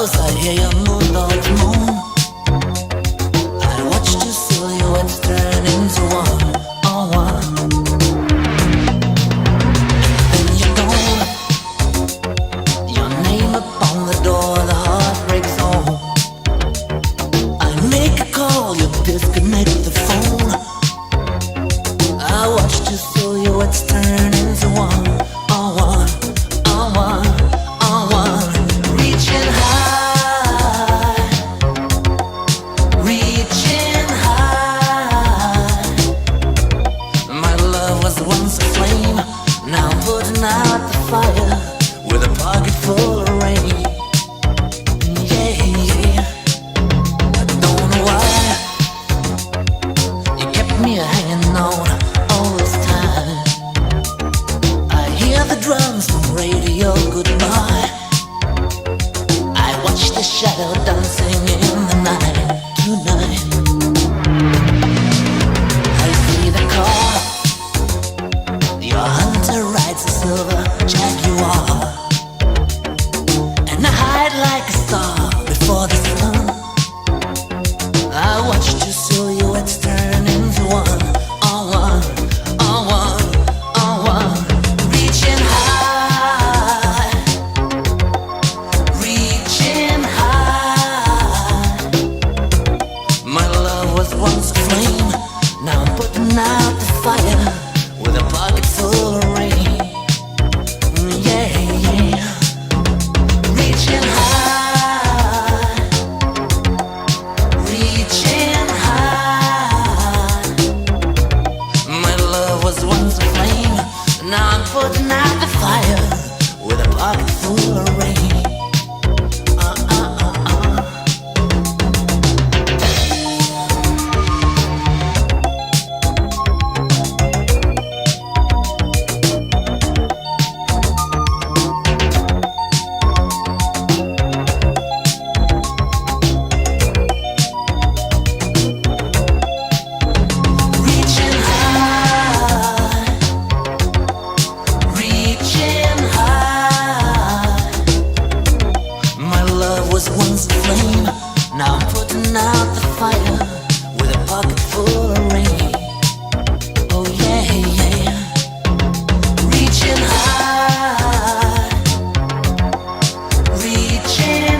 close, I hear you move towards the moon. I watched your silhouettes turn into one on one. Then you're gone. Your name upon the door, the heart breaks home. I make a call, you disconnect the phone. I watched your silhouettes turn into one on one, on one, on one. Reaching high, reaching high. My love was once a flame, now I'm putting out the fire with a pocket full of rain. Yeah, yeah. I don't know why you kept me hanging on all this time. I hear the drums from radio goodbye. I watch the shadow dancing in the night tonight. I see the car. Your hunter rides a silver Jaguar, and I hide like a star before the sun. I watched your silhouettes turn into one on one, on one, on one. Reaching high, reaching high. My love was once a flame, now I'm putting out the fire with a pocket full of rain. Yeah, yeah. Reaching high, reaching high. My love was once a flame, now I'm putting out the fire with a pocket full of rain. Reaching high, reaching high. My love was once a flame, now I'm putting out the fire with a pocket full of rain. Oh yeah, yeah. Reaching high, reaching